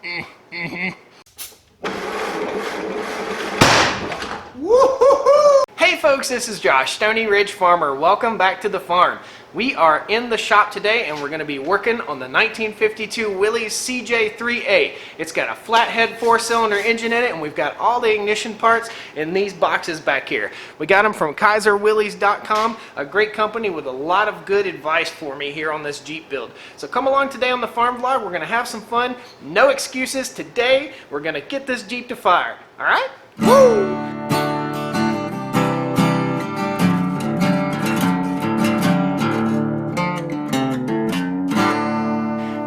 Hey folks, this is Josh, Stoney Ridge Farmer. Welcome back to the farm. We are in the shop today and we're going to be working on the 1952 Willys CJ3A. It's got a flathead 4-cylinder engine in it, and we've got all the ignition parts in these boxes back here. We got them from KaiserWillys.com, a great company with a lot of good advice for me here on this Jeep build. So come along today on the farm vlog. We're going to have some fun. No excuses. Today we're going to get this Jeep to fire. All right? Woo!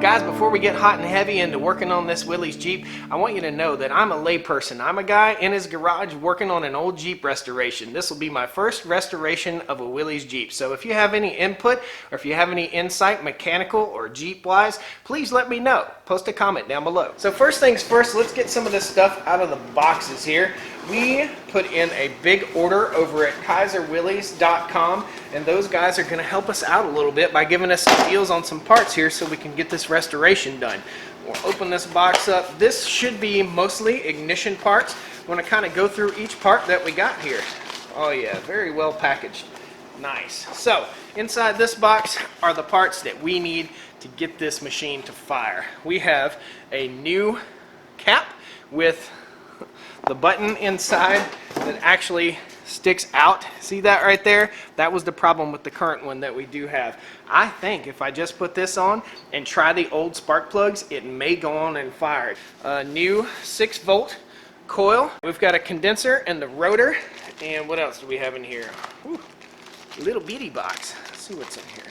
Guys, before we get hot and heavy into working on this Willys Jeep, I want you to know that I'm a layperson. I'm a guy in his garage working on an old Jeep restoration. This will be my first restoration of a Willys Jeep. So if you have any input or if you have any insight, mechanical or Jeep wise, please let me know. Post a comment down below. So first things first, let's get some of this stuff out of the boxes here. We put in a big order over at KaiserWillys.com, and those guys are going to help us out a little bit by giving us some deals on some parts here so we can get this restoration done. We'll open this box up. This should be mostly ignition parts. I'm going to kind of go through each part that we got here. Oh yeah, very well packaged. Nice. So inside this box are the parts that we need to get this machine to fire. We have a new cap with the button inside that actually sticks out. See that right there? That was the problem with the current one that we do have. I think if I just put this on and try the old spark plugs, it may go on and fire. A new 6-volt coil. We've got a condenser and the rotor. And what else do we have in here? Whew, little bitty box. Let's see what's in here.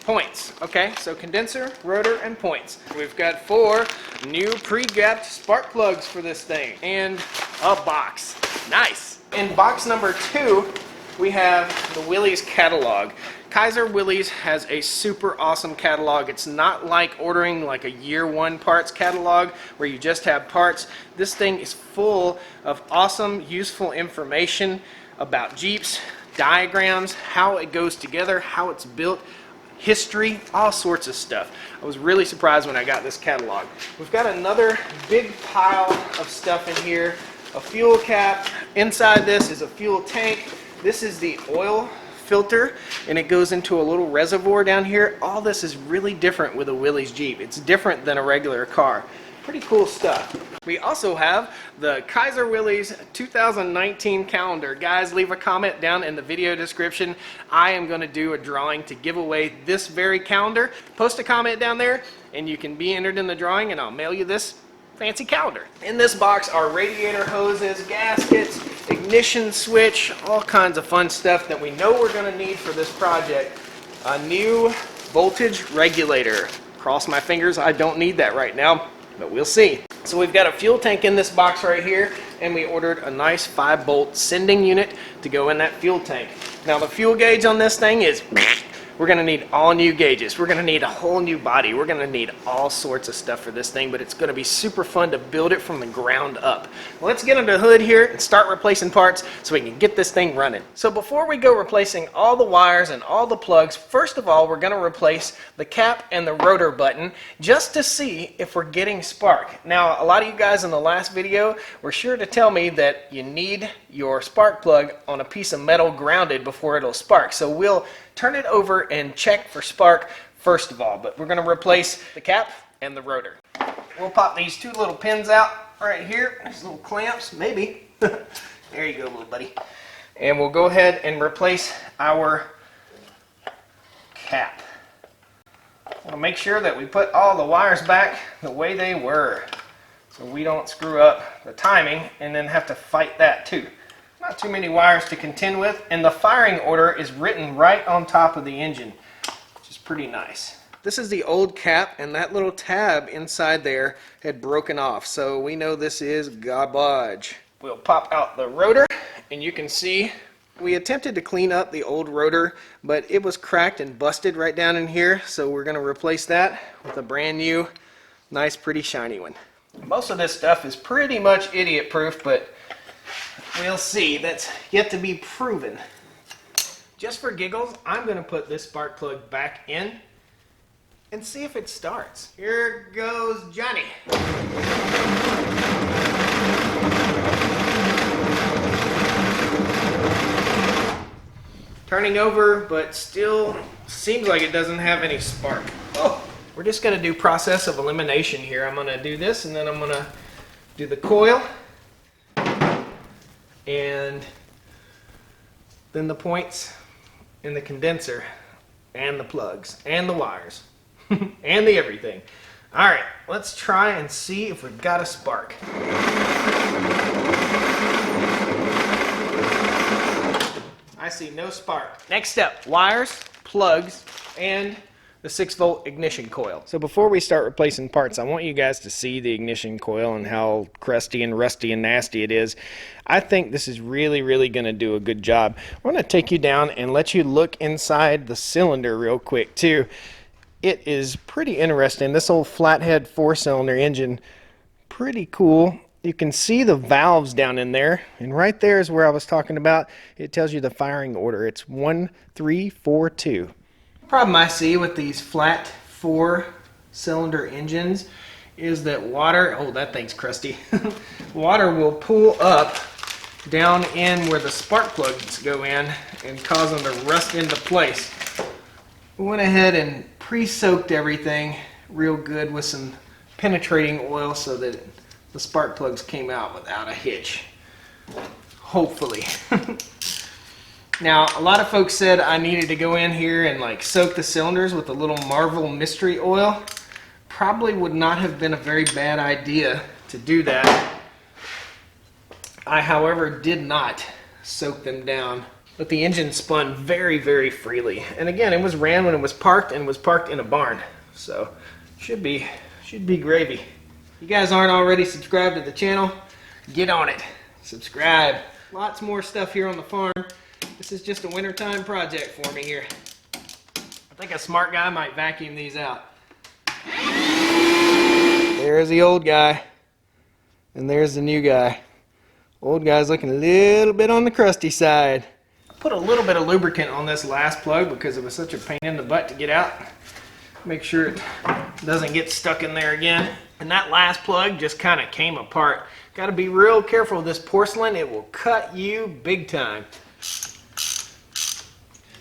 Points. Okay, so condenser, rotor, and points. We've got 4 new pre-gapped spark plugs for this thing and a box. Nice. In box number 2, we have the Willys catalog. Kaiser Willys has a super awesome catalog. It's not like ordering like a year 1 parts catalog where you just have parts. This thing is full of awesome, useful information about Jeeps, diagrams, how it goes together, how it's built, history, all sorts of stuff. I was really surprised when I got this catalog. We've got another big pile of stuff in here. A fuel cap. Inside this is a fuel tank. This is the oil filter, and it goes into a little reservoir down here. All this is really different with a Willys Jeep. It's different than a regular car. Pretty cool stuff. We also have the Kaiser Willys 2019 calendar. Guys, leave a comment down in the video description. I am going to do a drawing to give away this very calendar. Post a comment down there and you can be entered in the drawing, and I'll mail you this fancy calendar. In this box are radiator hoses, gaskets, ignition switch, all kinds of fun stuff that we know we're going to need for this project. A new voltage regulator. Cross my fingers, I don't need that right now, but we'll see. So we've got a fuel tank in this box right here, and we ordered a nice 5-volt sending unit to go in that fuel tank. Now the fuel gauge on this thing is, we're going to need all new gauges. We're going to need a whole new body. We're going to need all sorts of stuff for this thing, but it's going to be super fun to build it from the ground up. Let's get under the hood here and start replacing parts so we can get this thing running. So before we go replacing all the wires and all the plugs, first of all, we're going to replace the cap and the rotor button just to see if we're getting spark. Now, a lot of you guys in the last video were sure to tell me that you need your spark plug on a piece of metal grounded before it'll spark. So we'll turn it over and check for spark first of all, but we're going to replace the cap and the rotor. We'll pop these 2 little pins out right here, these little clamps, maybe. There you go, little buddy. And we'll go ahead and replace our cap. We'll make sure that we put all the wires back the way they were so we don't screw up the timing and then have to fight that too. Not too many wires to contend with, and the firing order is written right on top of the engine, which is pretty nice. This is the old cap, and that little tab inside there had broken off, so we know this is garbage. We'll pop out the rotor, and you can see we attempted to clean up the old rotor, but it was cracked and busted right down in here, so we're going to replace that with a brand new, nice, pretty shiny one. Most of this stuff is pretty much idiot proof, but we'll see. That's yet to be proven. Just for giggles, I'm going to put this spark plug back in and see if it starts. Here goes Johnny. turning over, but still seems like it doesn't have any spark. Oh, we're just going to do process of elimination here. I'm going to do this, and then I'm going to do the coil, and then the points, and the condenser, and the plugs, and the wires, and the everything. All right, let's try and see if we've got a spark. I see no spark. Next step, wires, plugs, and the 6-volt ignition coil. So before we start replacing parts, I want you guys to see the ignition coil and how crusty and rusty and nasty it is. I think this is really going to do a good job. I'm going to take you down and let you look inside the cylinder real quick too. It is pretty interesting. This old flathead 4-cylinder engine, pretty cool. You can see the valves down in there, and right there is where I was talking about. It tells you the firing order. It's 1, 3, 4, 2. Problem I see with these flat 4-cylinder engines is that water, oh, that thing's crusty. Water will pool up down in where the spark plugs go in and cause them to rust into place. We went ahead and pre-soaked everything real good with some penetrating oil so that the spark plugs came out without a hitch. Hopefully. Now, a lot of folks said I needed to go in here and like soak the cylinders with a little Marvel mystery oil. Probably would not have been a very bad idea to do that. I, however, did not soak them down. But the engine spun very freely. And again, it was ran when it was parked, and was parked in a barn. So, should be gravy. If you guys aren't already subscribed to the channel, get on it. Subscribe. Lots more stuff here on the farm. This is just a wintertime project for me here. I think a smart guy might vacuum these out. There's the old guy. And there's the new guy. Old guy's looking a little bit on the crusty side. I put a little bit of lubricant on this last plug because it was such a pain in the butt to get out. Make sure it doesn't get stuck in there again. And that last plug just kind of came apart. Got to be real careful with this porcelain. It will cut you big time.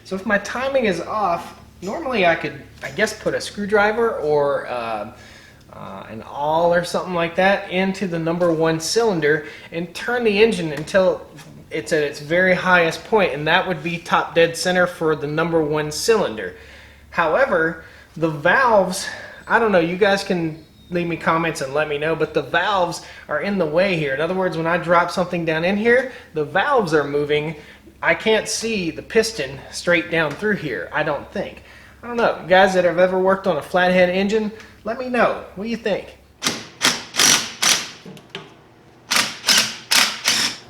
So if my timing is off, normally I could, I guess, put a screwdriver or an awl or something like that into the number 1 cylinder and turn the engine until it's at its very highest point, and that would be top dead center for the number 1 cylinder. However, the valves, I don't know, you guys can leave me comments and let me know, but the valves are in the way here. In other words, when I drop something down in here, the valves are moving. I can't see the piston straight down through here, I don't think. I don't know. You guys that have ever worked on a flathead engine, let me know. What do you think?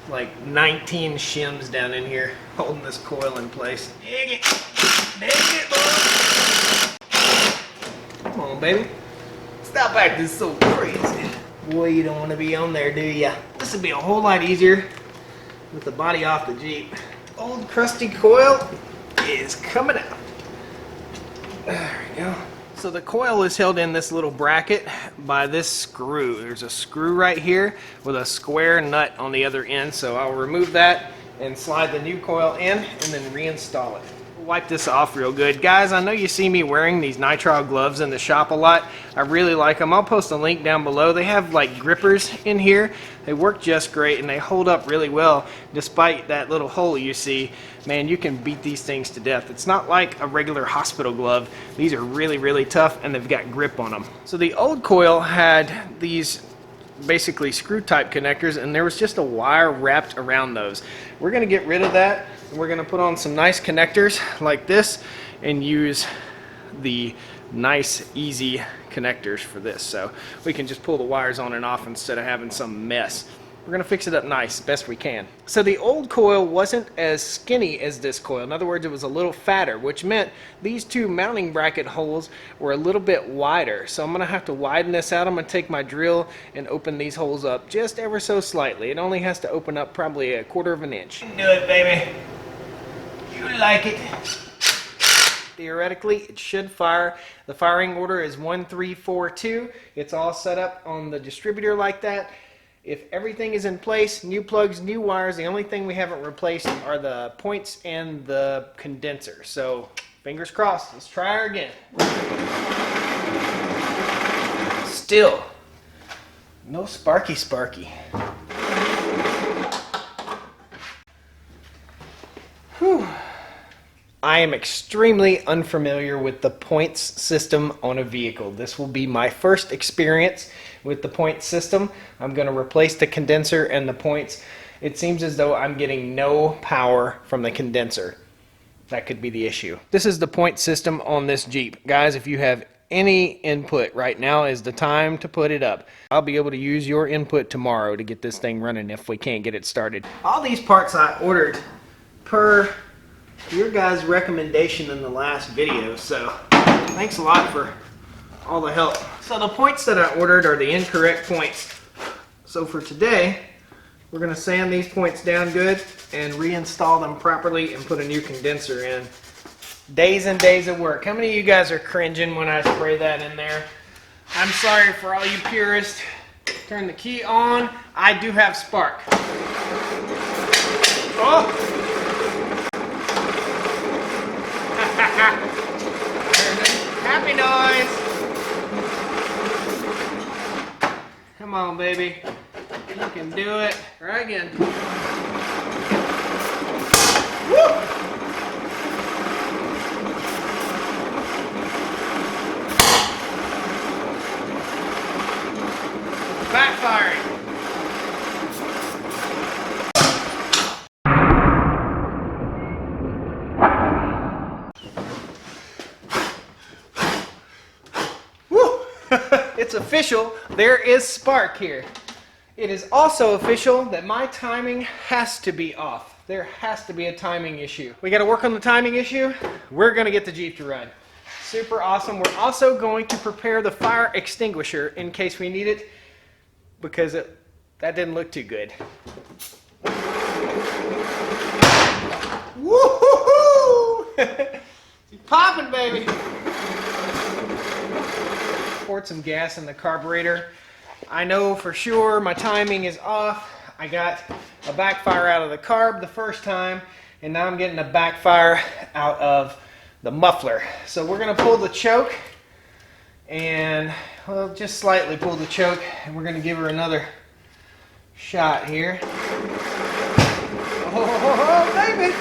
Like 19 shims down in here holding this coil in place. Dig it! Dig it, boy! Come on, baby. Stop acting so crazy. Boy, you don't want to be on there, do ya? This would be a whole lot easier with the body off the Jeep. Old crusty coil is coming out. There we go. So the coil is held in this little bracket by this screw. There's a screw right here with a square nut on the other end. So I'll remove that and slide the new coil in and then reinstall it. Wipe this off real good. Guys, I know you see me wearing these nitrile gloves in the shop a lot. I really like them. I'll post a link down below. They have like grippers in here. They work just great and they hold up really well despite that little hole you see. Man, you can beat these things to death. It's not like a regular hospital glove. These are really tough and they've got grip on them. So the old coil had these basically screw type connectors and there was just a wire wrapped around those. We're going to get rid of that. We're going to put on some nice connectors like this and use the nice easy connectors for this, so we can just pull the wires on and off instead of having some mess. We're going to fix it up nice best we can. So the old coil wasn't as skinny as this coil. In other words, it was a little fatter, which meant these two mounting bracket holes were a little bit wider. So I'm going to have to widen this out. I'm going to take my drill and open these holes up just ever so slightly. It only has to open up probably a 1/4 of an inch. Do it, baby. You like it. Theoretically, it should fire. The firing order is 1, 3, 4, 2. It's all set up on the distributor like that. If everything is in place, new plugs, new wires, the only thing we haven't replaced are the points and the condenser. So fingers crossed. Let's try her again. Still no sparky. Whew. I am extremely unfamiliar with the points system on a vehicle. This will be my first experience with the points system. I'm going to replace the condenser and the points. It seems as though I'm getting no power from the condenser. That could be the issue. This is the point system on this Jeep. Guys, if you have any input, right now is the time to put it up. I'll be able to use your input tomorrow to get this thing running if we can't get it started. All these parts I ordered per your guys' recommendation in the last video, so thanks a lot for all the help. So the points that I ordered are the incorrect points. So for today, we're going to sand these points down good and reinstall them properly and put a new condenser in. Days and days of work. How many of you guys are cringing when I spray that in there? I'm sorry for all you purists. Turn the key on. I do have spark. Oh! Happy noise! Come on, baby. You can do it. Try again. Woo! Backfiring. Woo! It's official. There is spark here. It is also official that my timing has to be off. There has to be a timing issue. We got to work on the timing issue. We're going to get the Jeep to run. Super awesome. We're also going to prepare the fire extinguisher in case we need it, because that didn't look too good. Woo-hoo-hoo! She's popping, baby. Poured some gas in the carburetor. I know for sure my timing is off. I got a backfire out of the carb the first time, and now I'm getting a backfire out of the muffler. So we're going to pull the choke, and well, just slightly pull the choke, and we're going to give her another shot here. Oh, baby!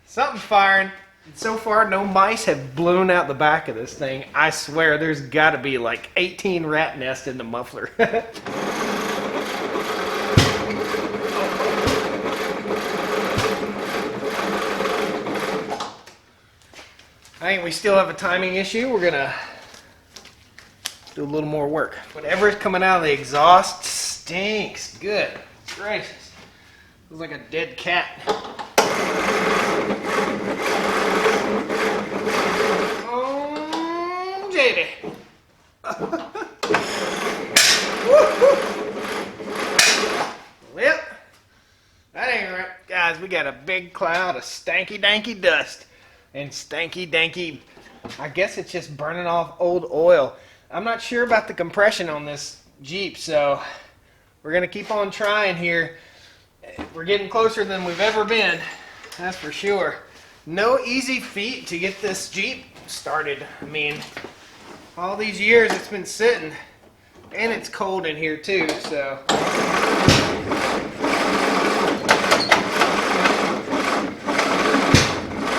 Something's firing. So far, no mice have blown out the back of this thing. I swear, there's got to be like 18 rat nests in the muffler. I think we still have a timing issue. We're gonna do a little more work. Whatever's coming out of the exhaust stinks. Good gracious. Looks like a dead cat. Oh, JD. Well, that ain't right. Guys, we got a big cloud of stanky danky dust. And stanky danky, I guess it's just burning off old oil. I'm not sure about the compression on this Jeep, so we're going to keep on trying here. We're getting closer than we've ever been, that's for sure. No easy feat to get this Jeep started. I mean, all these years it's been sitting, and it's cold in here too, so.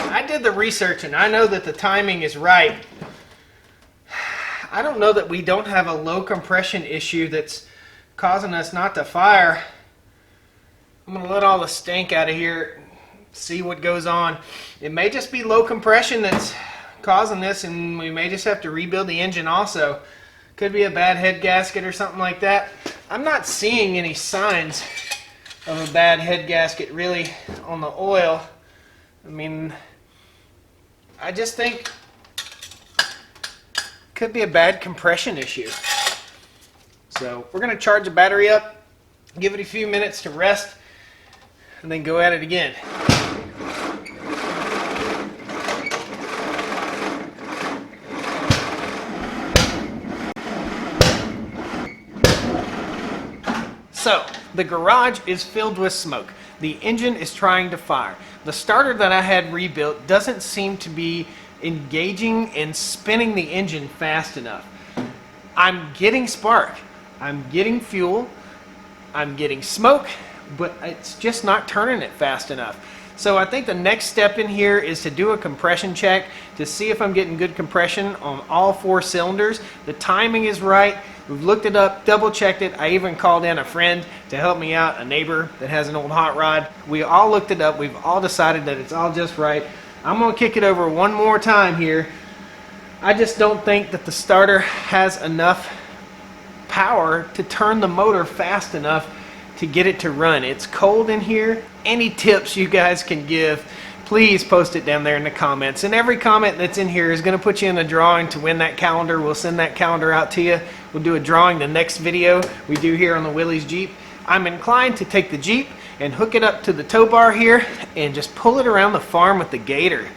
I did the research, and I know that the timing is right. I don't know that we don't have a low compression issue that's causing us not to fire. I'm going to let all the stink out of here, see what goes on. It may just be low compression that's causing this, and we may just have to rebuild the engine also. Could be a bad head gasket or something like that. I'm not seeing any signs of a bad head gasket really on the oil. I mean, I just think could be a bad compression issue. So we're going to charge the battery up, give it a few minutes to rest, and then go at it again. So, the garage is filled with smoke. The engine is trying to fire. The starter that I had rebuilt doesn't seem to be engaging and spinning the engine fast enough. I'm getting spark, I'm getting fuel, I'm getting smoke, but it's just not turning it fast enough. So I think the next step in here is to do a compression check to see if I'm getting good compression on all 4 cylinders. The timing is right. We've looked it up, double checked it. I even called in a friend to help me out, a neighbor that has an old hot rod. We all looked it up. We've all decided that it's all just right. I'm going to kick it over one more time here. I just don't think that the starter has enough power to turn the motor fast enough to get it to run. It's cold in here. Any tips you guys can give, please post it down there in the comments. And every comment that's in here is going to put you in a drawing to win that calendar. We'll send that calendar out to you. We'll do a drawing the next video we do here on the Willys Jeep. I'm inclined to take the Jeep and hook it up to the tow bar here and just pull it around the farm with the gator.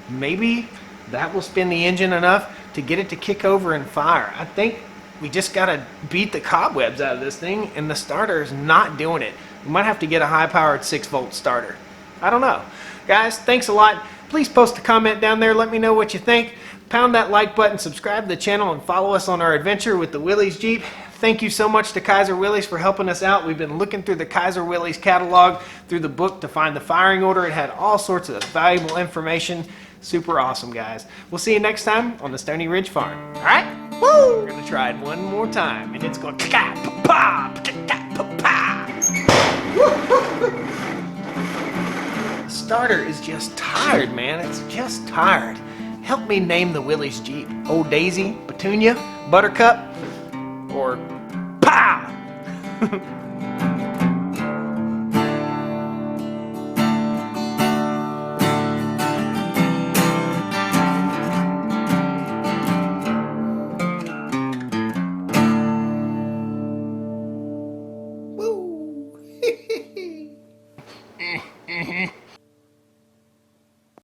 Maybe that will spin the engine enough to get it to kick over and fire. I think we just got to beat the cobwebs out of this thing, and the starter is not doing it. We might have to get a high-powered 6-volt starter. I don't know. Guys, thanks a lot. Please post a comment down there. Let me know what you think. Pound that like button, subscribe to the channel, and follow us on our adventure with the Willys Jeep. Thank you so much to Kaiser Willys for helping us out. We've been looking through the Kaiser Willys catalog, through the book to find the firing order. It had all sorts of valuable information. Super awesome, guys. We'll see you next time on the Stoney Ridge Farm. All right? Woo! We're going to try it one more time, and it's going ka-ka-pa-pa, ka-ka-pa-pa. The starter is just tired, man. It's just tired. Help me name the Willys Jeep. Old Daisy, Petunia, Buttercup, or Pa!